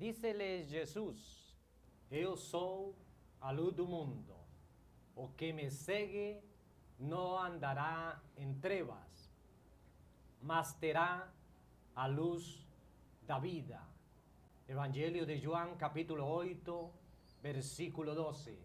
Disse-lhes Jesus: Eu sou a luz do mundo. O que me segue não andará em trevas, mas terá a luz da vida. Evangelio de João, capítulo 8, versículo 12.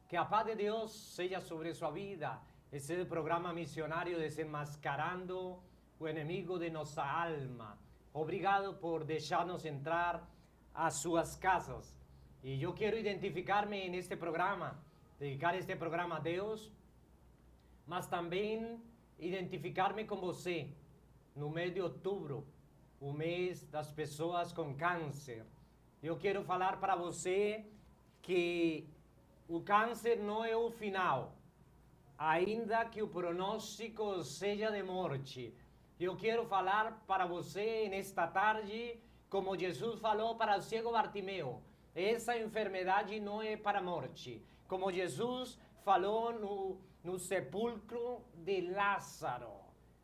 Que a paz de Deus seja sobre sua vida. Esse é o programa missionário Desenmascarando o Inimigo de nossa alma. Obrigado por deixar-nos entrar a suas casas. E eu quero identificar-me neste programa, dedicar este programa a Deus, mas também identificar-me com você no mês de outubro, o mês das pessoas com câncer. Eu quero falar para você que o câncer não é o final, ainda que o pronóstico seja de morte. Eu quero falar para você nesta tarde, como Jesus falou para o cego Bartimeu: essa enfermidade não é para a morte. Como Jesus falou no sepulcro de Lázaro.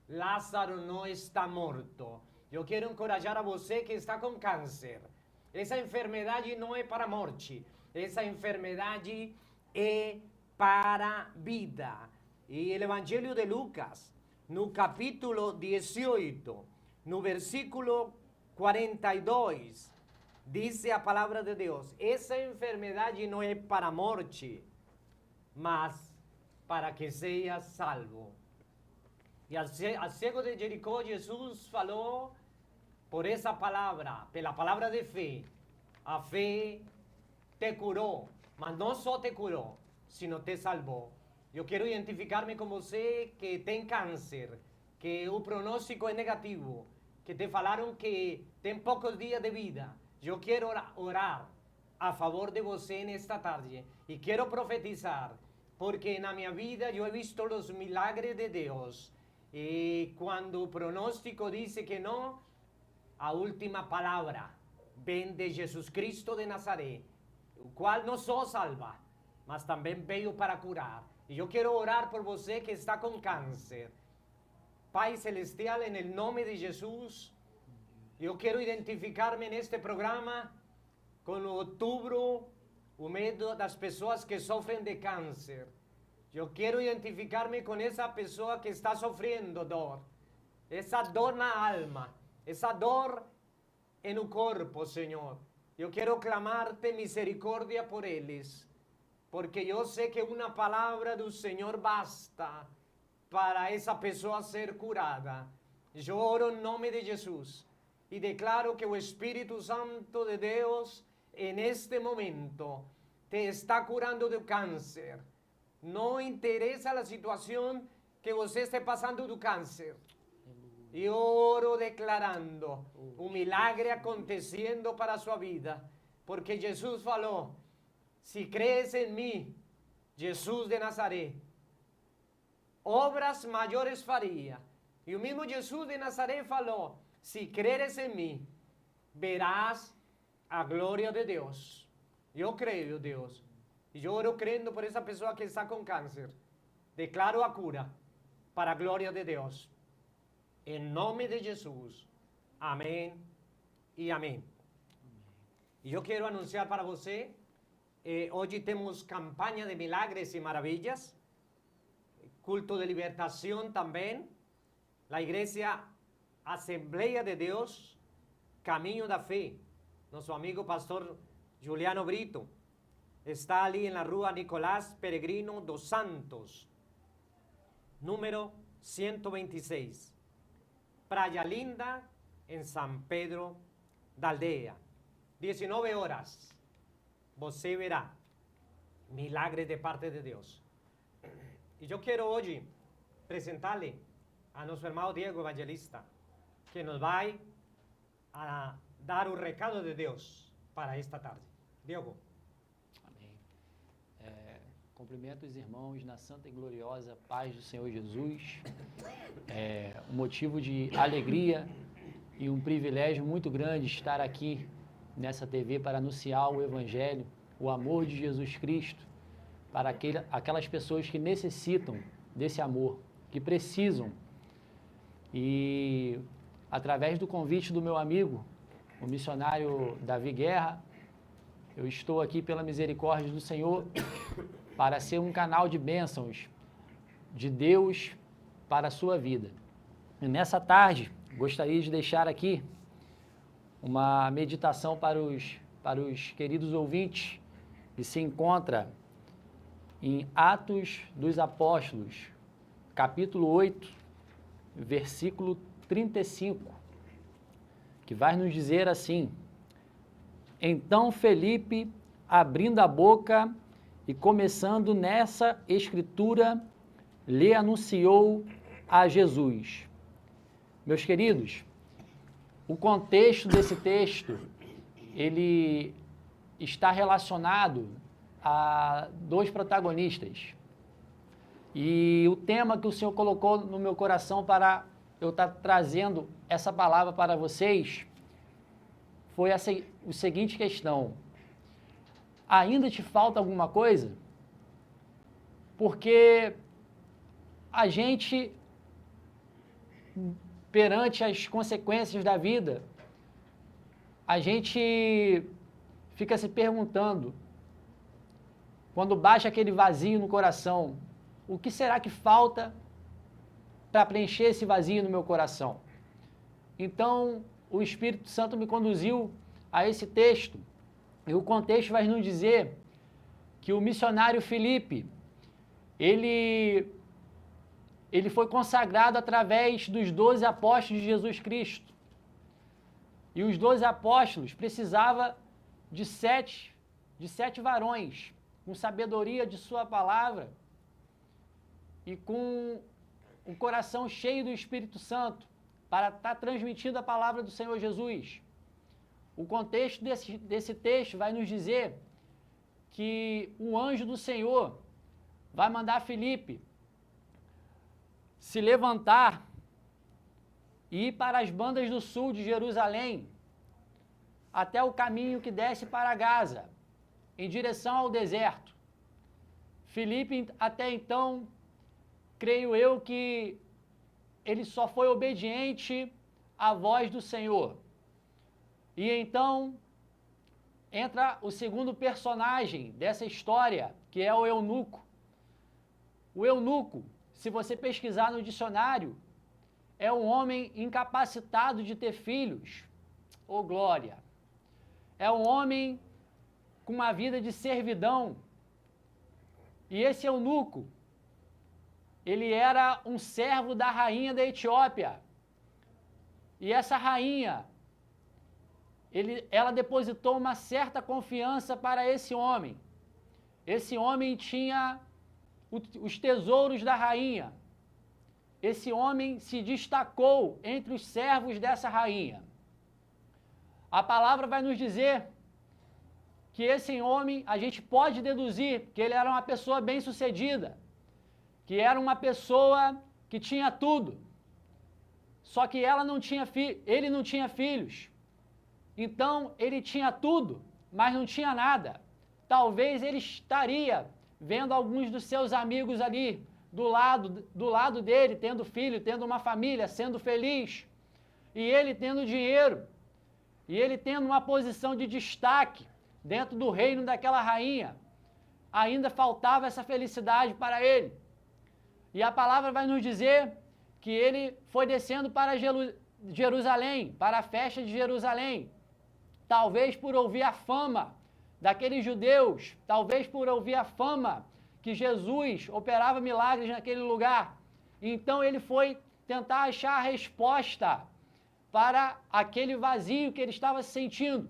Lázaro não está morto. Eu quero encorajar a você que está com câncer. Essa enfermidade não é para a morte. Essa enfermidade é para a vida. E o Evangelho de Lucas, no capítulo 18, no versículo 42, diz a palavra de Deus: essa enfermidade não é para a morte, mas para que seja salvo. E al cego de Jericó, Jesus falou por essa palavra, pela palavra de fé. A fé te curou, mas não só te curou, sino te salvou. Eu quero identificar-me com você que tem câncer, que o pronóstico é negativo, que te falaram que tem poucos dias de vida. Eu quero orar a favor de você nesta tarde e quero profetizar, porque na minha vida eu he visto os milagres de Deus. E quando o pronóstico diz que não, a última palavra vem de Jesus Cristo de Nazaré, o qual não só salva, mas também veio para curar. E eu quero orar por você que está com câncer. Pai Celestial, em nome de Jesus, eu quero identificar-me neste programa com o outubro, o mês das pessoas que sofrem de câncer. Eu quero identificar-me com essa pessoa que está sofrendo dor, essa dor na alma, essa dor no corpo, Senhor. Eu quero clamar-te misericórdia por eles, porque eu sei que uma palavra do Senhor basta para essa pessoa ser curada. Eu oro em nome de Jesus e declaro que o Espírito Santo de Deus, neste momento, te está curando do câncer. Não interessa a situação que você esteja passando do câncer. E oro declarando um milagre acontecendo para a sua vida. Porque Jesus falou: se crees em mim, Jesus de Nazaré, obras maiores faria. E o mesmo Jesus de Nazaré falou: se creres em mim, verás a glória de Deus. Eu creio, Deus. E eu oro crendo por essa pessoa que está com câncer. Declaro a cura para a glória de Deus. Em nome de Jesus. Amém e amém. E eu quero anunciar para você, hoje temos campanha de milagres e maravilhas, culto de libertação também, a igreja Assembleia de Deus, Caminho da Fé. Nosso amigo pastor Juliano Brito está ali na rua Nicolás Peregrino dos Santos, número 126. Praia Linda, em São Pedro da Aldeia. 19 horas. Você verá milagres de parte de Deus. E eu quero hoje apresentar-lhe a nosso irmão Diego Evangelista, que nos vai a dar o recado de Deus para esta tarde. Diego. Cumprimento os irmãos na santa e gloriosa paz do Senhor Jesus. É um motivo de alegria e um privilégio muito grande estar aqui nessa TV para anunciar o Evangelho, o amor de Jesus Cristo para aquelas pessoas que necessitam desse amor, que precisam. E através do convite do meu amigo, o missionário Davi Guerra. Eu estou aqui pela misericórdia do Senhor para ser um canal de bênçãos de Deus para a sua vida. E nessa tarde, gostaria de deixar aqui uma meditação para os queridos ouvintes que se encontra em Atos dos Apóstolos, capítulo 8, versículo 35, que vai nos dizer assim: Então Felipe, abrindo a boca e começando nessa escritura, lhe anunciou a Jesus. Meus queridos, o contexto desse texto, ele está relacionado a dois protagonistas. E o tema que o Senhor colocou no meu coração para eu estar trazendo essa palavra para vocês foi a seguinte questão: ainda te falta alguma coisa? Porque a gente, perante as consequências da vida, a gente fica se perguntando, quando baixa aquele vazio no coração, o que será que falta para preencher esse vazio no meu coração? Então, o Espírito Santo me conduziu a esse texto, e o contexto vai nos dizer que o missionário Felipe, ele foi consagrado através dos 12 apóstolos de Jesus Cristo. E os 12 apóstolos precisavam de sete varões, com sabedoria de sua palavra e com o coração cheio do Espírito Santo, para estar transmitindo a palavra do Senhor Jesus. O contexto desse texto vai nos dizer que o anjo do Senhor vai mandar Felipe se levantar e ir para as bandas do sul de Jerusalém, até o caminho que desce para Gaza, em direção ao deserto. Felipe, até então, creio eu que ele só foi obediente à voz do Senhor. E então entra o segundo personagem dessa história, que é o eunuco. O eunuco, se você pesquisar no dicionário, é um homem incapacitado de ter filhos. Ô glória! É um homem com uma vida de servidão. E esse eunuco, ele era um servo da rainha da Etiópia. E essa rainha, ela depositou uma certa confiança para esse homem. Esse homem tinha os tesouros da rainha. Esse homem se destacou entre os servos dessa rainha. A palavra vai nos dizer que esse homem, a gente pode deduzir que ele era uma pessoa bem-sucedida, que era uma pessoa que tinha tudo, só que ele não tinha filhos. Então, ele tinha tudo, mas não tinha nada. Talvez ele estaria vendo alguns dos seus amigos ali, do lado dele, tendo filho, tendo uma família, sendo feliz, e ele tendo dinheiro, e ele tendo uma posição de destaque dentro do reino daquela rainha. Ainda faltava essa felicidade para ele. E a palavra vai nos dizer que ele foi descendo para Jerusalém, para a festa de Jerusalém. Talvez por ouvir a fama daqueles judeus, talvez por ouvir a fama que Jesus operava milagres naquele lugar. Então ele foi tentar achar a resposta para aquele vazio que ele estava sentindo.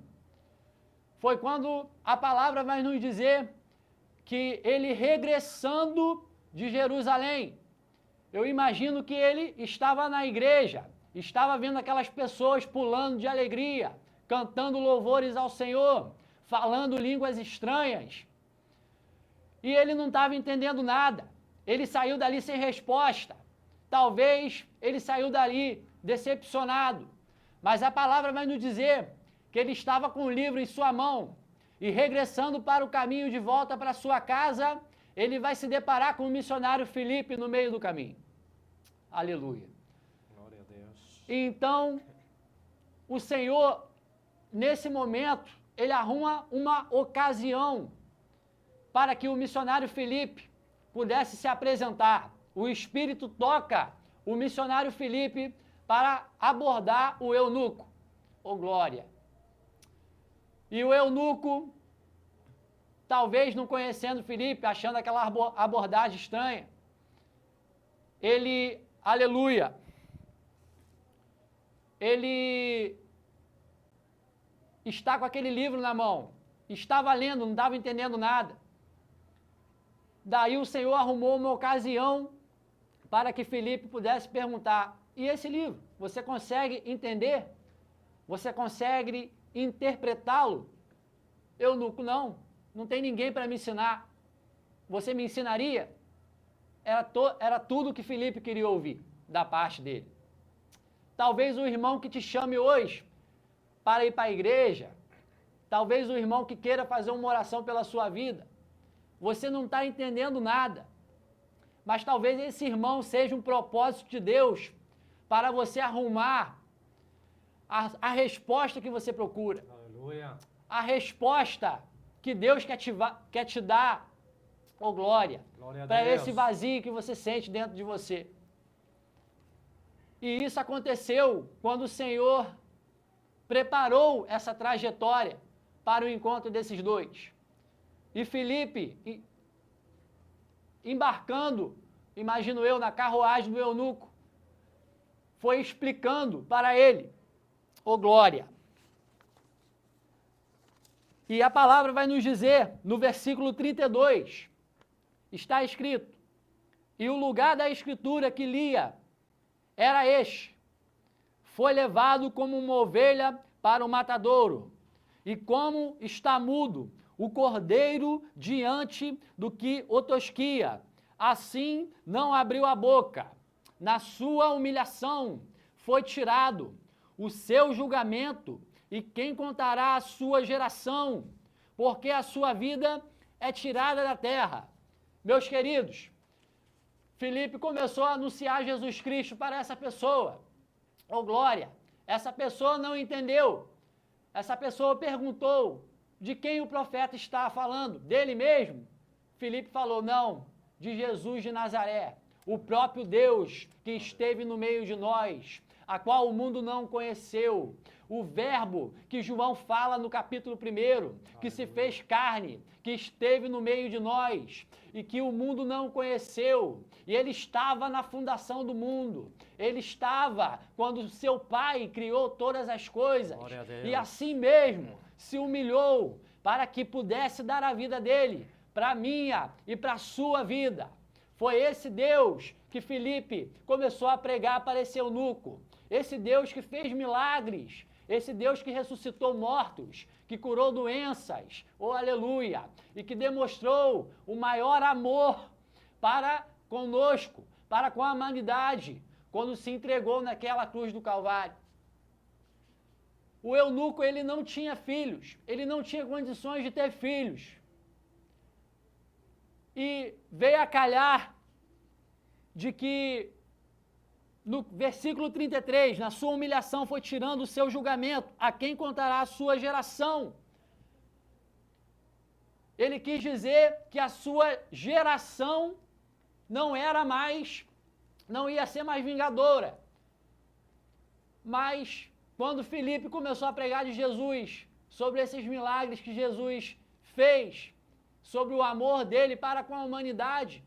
Foi quando a palavra vai nos dizer que ele, regressando de Jerusalém, eu imagino que ele estava na igreja, estava vendo aquelas pessoas pulando de alegria, cantando louvores ao Senhor, falando línguas estranhas. E ele não estava entendendo nada. Ele saiu dali sem resposta. Talvez ele saiu dali decepcionado. Mas a palavra vai nos dizer que ele estava com o livro em sua mão e, regressando para o caminho de volta para sua casa, ele vai se deparar com o missionário Felipe no meio do caminho. Aleluia. Glória a Deus. Então, o Senhor nesse momento, ele arruma uma ocasião para que o missionário Filipe pudesse se apresentar. O Espírito toca o missionário Filipe para abordar o eunuco. Oh, glória! E o eunuco, talvez não conhecendo Filipe, achando aquela abordagem estranha, ele, aleluia, ele está com aquele livro na mão, estava lendo, não estava entendendo nada. Daí o Senhor arrumou uma ocasião para que Filipe pudesse perguntar: e esse livro, você consegue entender? Você consegue interpretá-lo? Eunuco: não tem ninguém para me ensinar. Você me ensinaria? Era tudo que Filipe queria ouvir da parte dele. Talvez o irmão que te chame hoje para ir para a igreja, talvez o irmão que queira fazer uma oração pela sua vida, você não está entendendo nada, mas talvez esse irmão seja um propósito de Deus para você arrumar a resposta que você procura. Aleluia. A resposta que Deus quer te dar, oh glória, para esse vazio que você sente dentro de você. E isso aconteceu quando o Senhor preparou essa trajetória para o encontro desses dois. E Filipe, embarcando, imagino eu, na carruagem do eunuco, foi explicando para ele, oh glória. E a palavra vai nos dizer, no versículo 32, está escrito: e o lugar da escritura que lia era este: foi levado como uma ovelha para o matadouro, e como está mudo o cordeiro diante do que o tosquia, assim não abriu a boca. Na sua humilhação foi tirado o seu julgamento, e quem contará a sua geração? Porque a sua vida é tirada da terra. Meus queridos, Filipe começou a anunciar Jesus Cristo para essa pessoa. Oh glória! Essa pessoa não entendeu. Essa pessoa perguntou: de quem o profeta está falando? Dele mesmo? Filipe falou: não, de Jesus de Nazaré, o próprio Deus que esteve no meio de nós, a qual o mundo não conheceu. O verbo que João fala no capítulo 1, que se fez carne, que esteve no meio de nós, e que o mundo não conheceu, e ele estava na fundação do mundo, ele estava quando seu pai criou todas as coisas, e assim mesmo se humilhou para que pudesse dar a vida dele, para a minha e para a sua vida. Foi esse Deus que Filipe começou a pregar para esse eunuco, esse Deus que fez milagres, esse Deus que ressuscitou mortos, que curou doenças, oh aleluia, e que demonstrou o maior amor para conosco, para com a humanidade, quando se entregou naquela cruz do Calvário. O eunuco, ele não tinha filhos, ele não tinha condições de ter filhos. E veio a calhar de que no versículo 33, na sua humilhação foi tirando o seu julgamento, a quem contará a sua geração? Ele quis dizer que a sua geração não era mais, não ia ser mais vingadora. Mas quando Filipe começou a pregar de Jesus, sobre esses milagres que Jesus fez, sobre o amor dele para com a humanidade,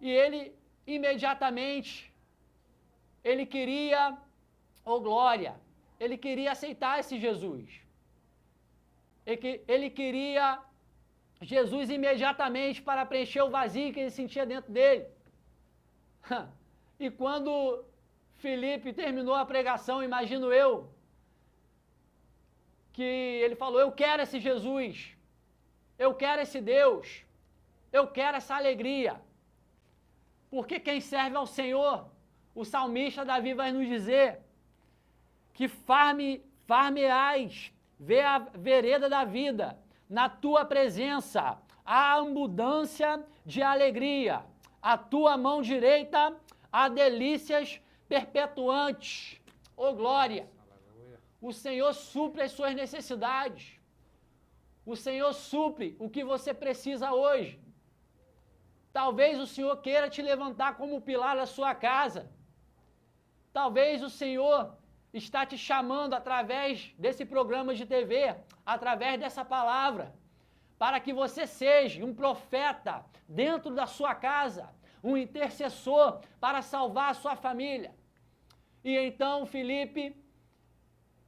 e ele imediatamente, ele queria, oh glória, ele queria aceitar esse Jesus. Ele queria Jesus imediatamente para preencher o vazio que ele sentia dentro dele. E quando Filipe terminou a pregação, imagino eu, que ele falou: eu quero esse Jesus, eu quero esse Deus, eu quero essa alegria. Porque quem serve ao Senhor, o salmista Davi vai nos dizer que far-me-ás ver a vereda da vida, na tua presença há abundância de alegria, a tua mão direita há delícias perpetuantes. Oh glória! O Senhor supre as suas necessidades. O Senhor supre o que você precisa hoje. Talvez o Senhor queira te levantar como pilar da sua casa. Talvez o Senhor está te chamando através desse programa de TV, através dessa palavra, para que você seja um profeta dentro da sua casa, um intercessor para salvar a sua família. E então Filipe,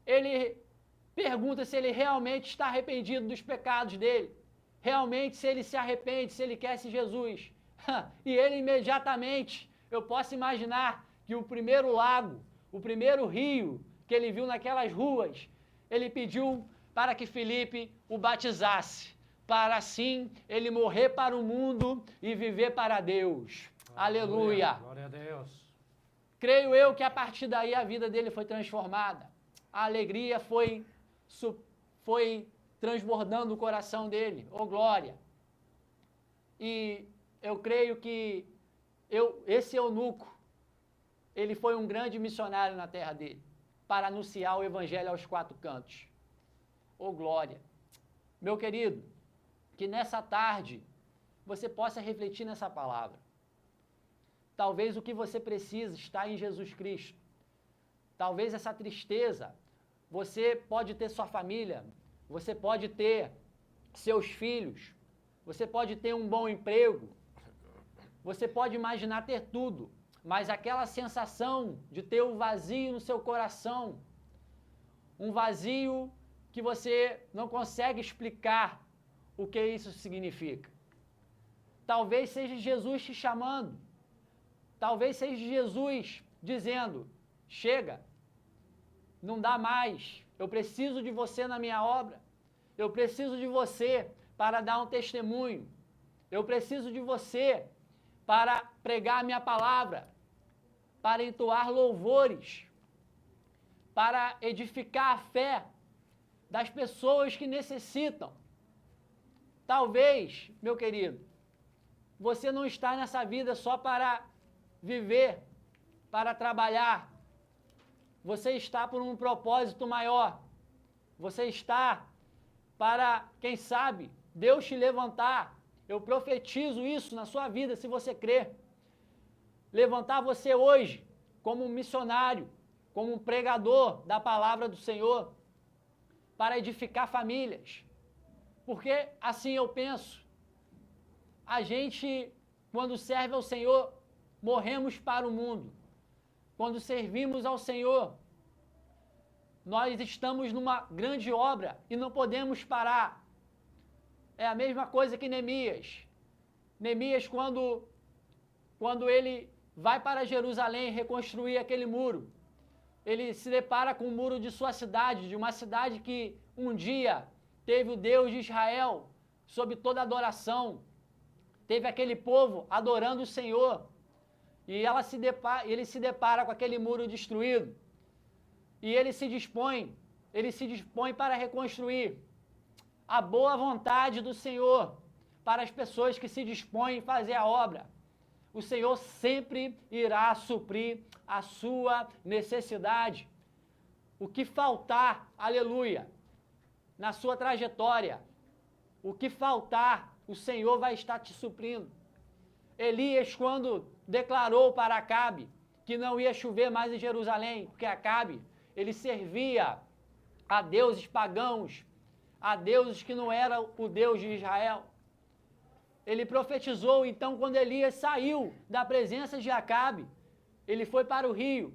ele pergunta se ele realmente está arrependido dos pecados dele. Realmente, se ele se arrepende, se ele quer esse Jesus. E ele imediatamente, eu posso imaginar que o primeiro lago, o primeiro rio que ele viu naquelas ruas, ele pediu para que Filipe o batizasse, para assim ele morrer para o mundo e viver para Deus. Aleluia! Glória a Deus. Creio eu que a partir daí a vida dele foi transformada. A alegria foi transbordando o coração dele. Oh, glória! E eu creio que esse eunuco, ele foi um grande missionário na terra dele, para anunciar o evangelho aos quatro cantos. Oh, glória! Meu querido, que nessa tarde você possa refletir nessa palavra. Talvez o que você precisa está em Jesus Cristo. Talvez essa tristeza, você pode ter sua família, você pode ter seus filhos, você pode ter um bom emprego, você pode imaginar ter tudo, mas aquela sensação de ter um vazio no seu coração, um vazio que você não consegue explicar o que isso significa. Talvez seja Jesus te chamando, talvez seja Jesus dizendo: chega, não dá mais, eu preciso de você na minha obra, eu preciso de você para dar um testemunho, eu preciso de você para pregar a minha palavra, para entoar louvores, para edificar a fé das pessoas que necessitam. Talvez, meu querido, você não está nessa vida só para viver, para trabalhar. Você está por um propósito maior. Você está para, quem sabe, Deus te levantar. Eu profetizo isso na sua vida, se você crer. Levantar você hoje como um missionário, como um pregador da palavra do Senhor, para edificar famílias. Porque assim eu penso, a gente, quando serve ao Senhor, morremos para o mundo. Quando servimos ao Senhor, nós estamos numa grande obra e não podemos parar. É a mesma coisa que Neemias. Neemias, quando ele vai para Jerusalém reconstruir aquele muro, ele se depara com o muro de sua cidade, de uma cidade que um dia teve o Deus de Israel sob toda adoração, teve aquele povo adorando o Senhor, e ele se depara com aquele muro destruído, e ele se dispõe para reconstruir. A boa vontade do Senhor para as pessoas que se dispõem a fazer a obra. O Senhor sempre irá suprir a sua necessidade. O que faltar, aleluia, na sua trajetória, o que faltar, o Senhor vai estar te suprindo. Elias, quando declarou para Acabe que não ia chover mais em Jerusalém, porque Acabe, ele servia a deuses pagãos, a deuses que não eram o Deus de Israel. Ele profetizou, então, quando Elias saiu da presença de Acabe, ele foi para o rio,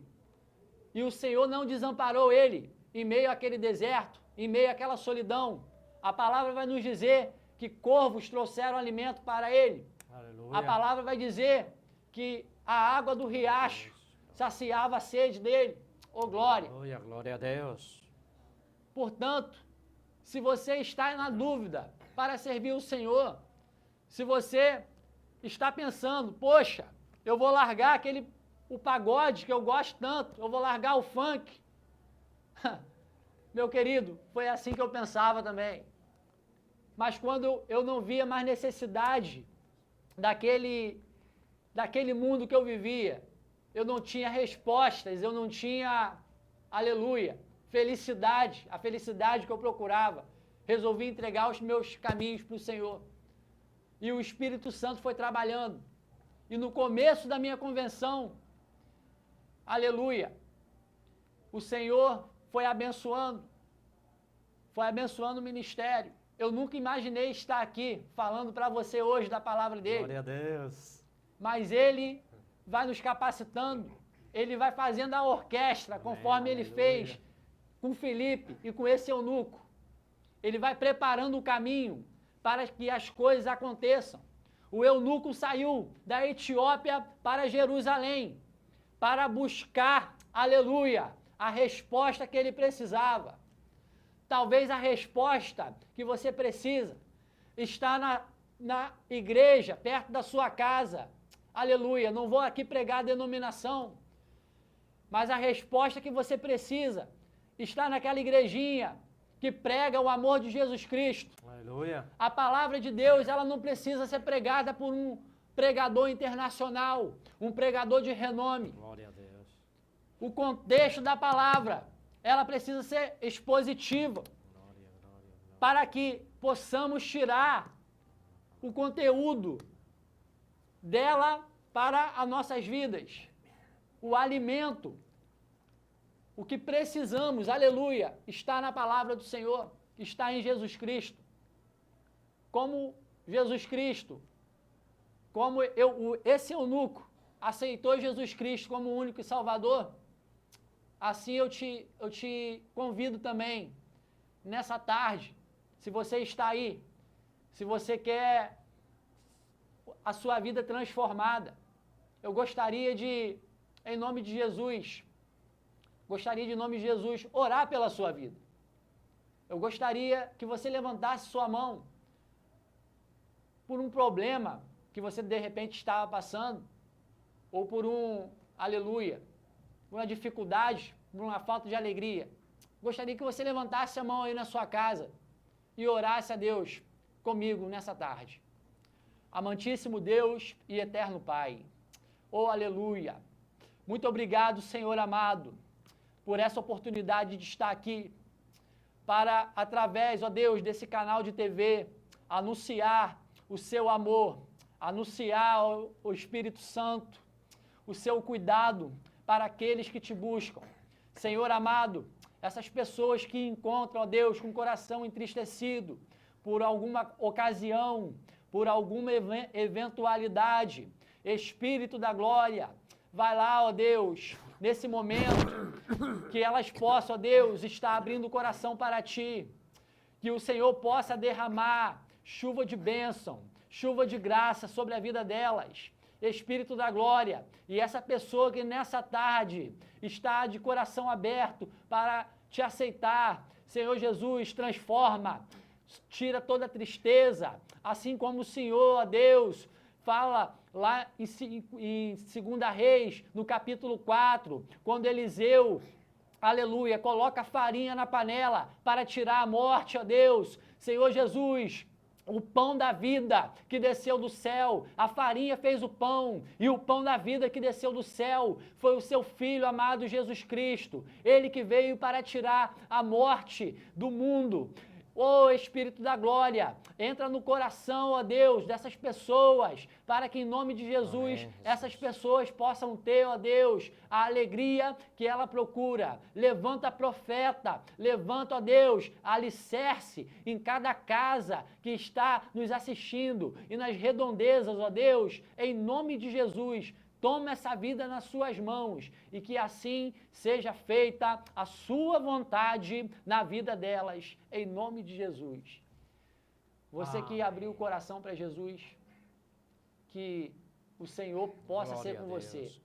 e o Senhor não desamparou ele em meio àquele deserto, em meio àquela solidão. A palavra vai nos dizer que corvos trouxeram alimento para ele. Aleluia. A palavra vai dizer que a água do riacho saciava a sede dele. Oh, glória! Aleluia, glória a Deus. Portanto, se você está na dúvida para servir o Senhor, se você está pensando, poxa, eu vou largar o pagode que eu gosto tanto, eu vou largar o funk. Meu querido, foi assim que eu pensava também. Mas quando eu não via mais necessidade daquele mundo que eu vivia, eu não tinha respostas, eu não tinha, aleluia, felicidade, a felicidade que eu procurava. Resolvi entregar os meus caminhos para o Senhor. E o Espírito Santo foi trabalhando. E no começo da minha convenção, aleluia, o Senhor foi abençoando o ministério. Eu nunca imaginei estar aqui falando para você hoje da palavra dele. Glória a Deus. Mas ele vai nos capacitando, ele vai fazendo a orquestra, conforme ele fez com Filipe e com esse eunuco. Ele vai preparando o caminho para que as coisas aconteçam. O eunuco saiu da Etiópia para Jerusalém, para buscar, aleluia, a resposta que ele precisava. Talvez a resposta que você precisa está na igreja, perto da sua casa. Aleluia, não vou aqui pregar a denominação, mas a resposta que você precisa está naquela igrejinha que prega o amor de Jesus Cristo. Aleluia. A palavra de Deus, ela não precisa ser pregada por um pregador internacional, um pregador de renome. Glória a Deus. O contexto da palavra, ela precisa ser expositiva, para que possamos tirar o conteúdo dela para as nossas vidas. O alimento, o que precisamos, aleluia, está na palavra do Senhor, está em Jesus Cristo. Como Jesus Cristo, como esse eunuco aceitou Jesus Cristo como o único Salvador, assim eu te convido também, nessa tarde, se você está aí, se você quer a sua vida transformada, eu gostaria de, em nome de Jesus, orar pela sua vida. Eu gostaria que você levantasse sua mão por um problema que você de repente estava passando, ou por aleluia, por uma dificuldade, por uma falta de alegria. Gostaria que você levantasse a mão aí na sua casa e orasse a Deus comigo nessa tarde. Amantíssimo Deus e eterno Pai, oh aleluia, muito obrigado, Senhor amado, por essa oportunidade de estar aqui, para, através, ó Deus, desse canal de TV, anunciar o seu amor, anunciar o Espírito Santo, o seu cuidado para aqueles que te buscam. Senhor amado, essas pessoas que encontram, ó Deus, com o coração entristecido, por alguma ocasião, por alguma eventualidade, Espírito da glória, vai lá, ó Deus, nesse momento, que elas possam, ó Deus, estar abrindo o coração para Ti, que o Senhor possa derramar chuva de bênção, chuva de graça sobre a vida delas, Espírito da glória, e essa pessoa que nessa tarde está de coração aberto para Te aceitar, Senhor Jesus, transforma, tira toda a tristeza, assim como o Senhor, ó Deus, fala lá em 2 Reis, no capítulo 4, quando Eliseu, aleluia, coloca farinha na panela para tirar a morte, ó Deus, Senhor Jesus, o pão da vida que desceu do céu, a farinha fez o pão, e o pão da vida que desceu do céu foi o seu Filho amado Jesus Cristo, ele que veio para tirar a morte do mundo. Ô Espírito da glória, entra no coração, ó Deus, dessas pessoas, para que em nome de Jesus, Amém, essas pessoas possam ter, ó Deus, a alegria que ela procura. Levanta profeta, levanta, ó Deus, alicerce em cada casa que está nos assistindo e nas redondezas, ó Deus, em nome de Jesus. Toma essa vida nas suas mãos e que assim seja feita a sua vontade na vida delas, em nome de Jesus. Você que abriu o coração para Jesus, que o Senhor possa Glória ser com a você. Deus.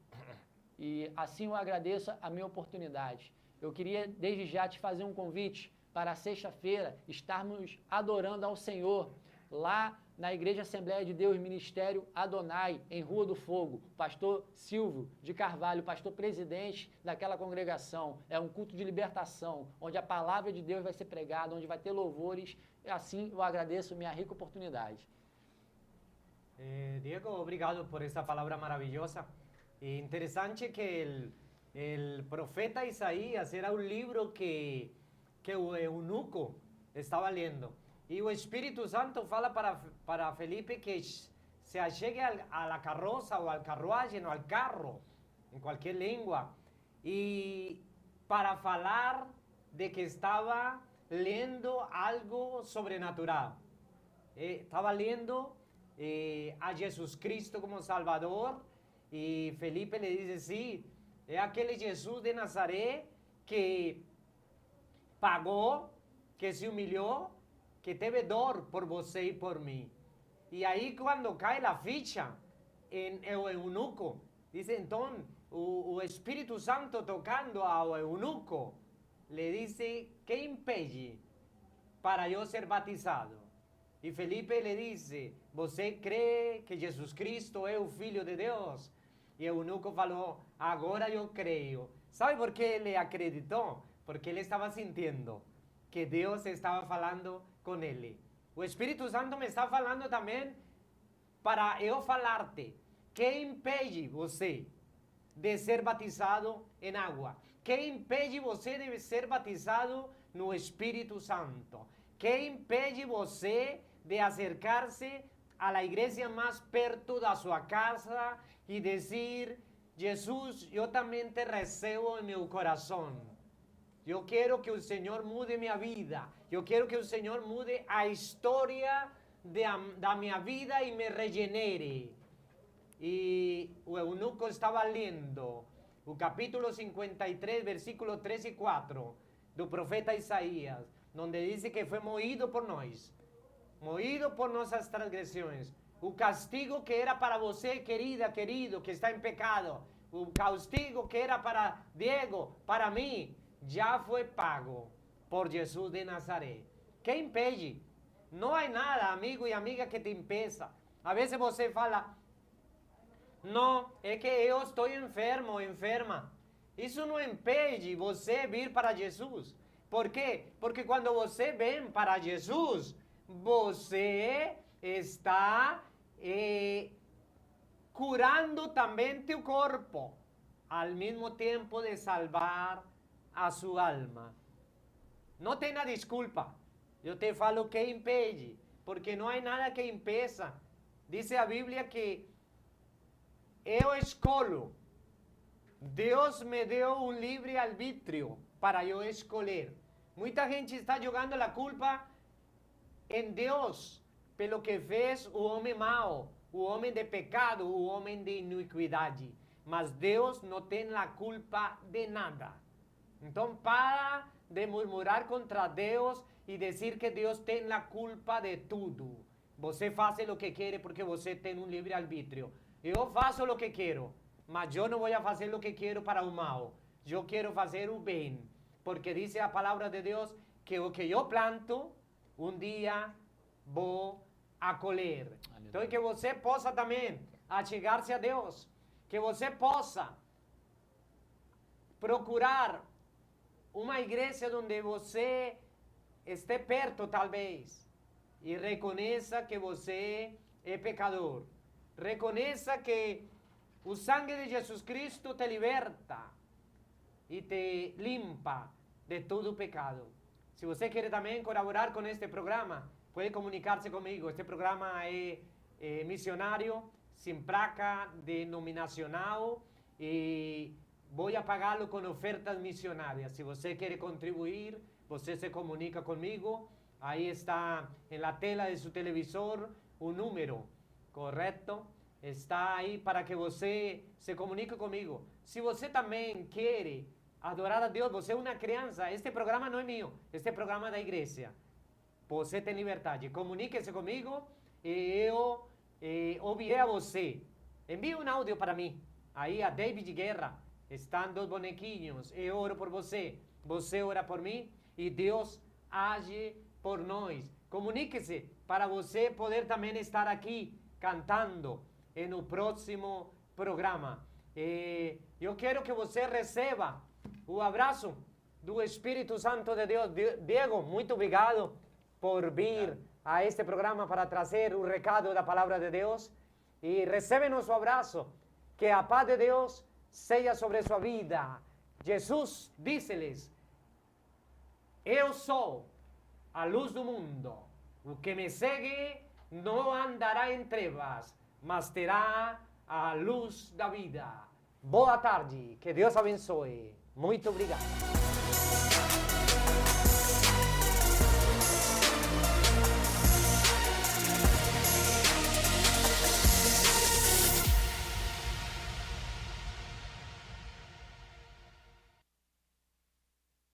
E assim eu agradeço a minha oportunidade. Eu queria desde já te fazer um convite para sexta-feira estarmos adorando ao Senhor lá na Igreja Assembleia de Deus, Ministério Adonai, em Rua do Fogo. Pastor Silvio de Carvalho, pastor presidente daquela congregação. É um culto de libertação, onde a palavra de Deus vai ser pregada, onde vai ter louvores. Assim eu agradeço minha rica oportunidade. Diego, obrigado por esa palabra maravillosa. Interessante que El profeta Isaías era un libro que o eunuco estaba lendo. E o Espírito Santo fala para Felipe que se achegue a la carroza ou al carruagem ou al carro, em qualquer língua, e para falar de que estava lendo algo sobrenatural. Estava lendo a Jesus Cristo como Salvador, e Felipe le dice, sí, é aquele Jesus de Nazaré que pagou, que se humilhou, que teve dor por você e por mim. E aí quando cai a ficha em o eunuco, diz então, o Espírito Santo tocando ao eunuco, le dice, que impede para eu ser batizado? E Felipe le dice, você crê que Jesus Cristo é o Filho de Deus? E o eunuco falou, agora eu creio. Sabe por que ele acreditou? Porque ele estava sentindo que Deus estava falando com ele. O Espírito Santo me está falando também para eu falar-te. Que impede você de ser batizado em água? Que impede você de ser batizado no Espírito Santo? Que impede você de acercar-se à igreja mais perto da sua casa e dizer, Jesus, eu também te recebo em meu coração. Eu quero que o Senhor mude minha vida. Eu quero que o Senhor mude a história da minha vida e me regenere. E o eunuco estava lendo o capítulo 53, versículos 3 e 4 do profeta Isaías, onde diz que foi moído por nós, moído por nossas transgressões. O castigo que era para você, querida, querido, que está em pecado, o castigo que era para Diego, para mim, já foi pago por Jesus de Nazaré. Que impede? Não há nada, amigo e amiga, que te impeça. A vezes você fala, não, é que eu estou enfermo, enferma. Isso não impede você vir para Jesus. Por quê? Porque quando você vem para Jesus, você está curando também teu corpo, ao mesmo tempo de salvar a sua alma. Não tenha desculpa. Eu te falo que impede, porque não há nada que impeça. Diz a Bíblia que eu escolho. Deus me deu um livre arbítrio para eu escolher. Muita gente está jogando a culpa em Deus pelo que fez o homem mau, o homem de pecado, o homem de iniquidade. Mas Deus não tem a culpa de nada. Então para de murmurar contra Deus e dizer que Deus tem a culpa de tudo. Você faz o que quer porque você tem um livre arbítrio. Eu faço o que quero, mas eu não vou fazer o que quero para o mal. Eu quero fazer o bem, porque diz a palavra de Deus que o que eu planto, um dia vou a colher. Então que você possa também achegar-se a Deus, que você possa procurar uma igreja onde você esteja perto, talvez, e reconheça que você é pecador. Reconheça que o sangue de Jesus Cristo te liberta e te limpa de todo pecado. Se você quer também colaborar com este programa, pode comunicar-se comigo. Este programa é missionário, sem placa denominacional, e vou pagá-lo com ofertas missionárias. Se você quer contribuir, você se comunica comigo. Aí está na tela de seu televisor o número, correto? Está aí para que você se comunique comigo. Se você também quer adorar a Deus, você é uma criança, este programa não é meu, este é programa da igreja. Você tem liberdade. Comunique-se comigo e eu ouvirei a você. Envie um áudio para mim. Aí a David Guerra, estão 2 bonequinhos. Eu oro por você. Você ora por mim e Deus age por nós. Comunique-se para você poder também estar aqui cantando no próximo programa. Eu quero que você receba o abraço do Espírito Santo de Deus. Diego, muito obrigado por vir a este programa para trazer o recado da palavra de Deus. E recebe nosso abraço. Que a paz de Deus seja sobre sua vida. Jesus disse-lhes: eu sou a luz do mundo. O que me segue não andará em trevas, mas terá a luz da vida. Boa tarde, que Deus abençoe. Muito obrigado.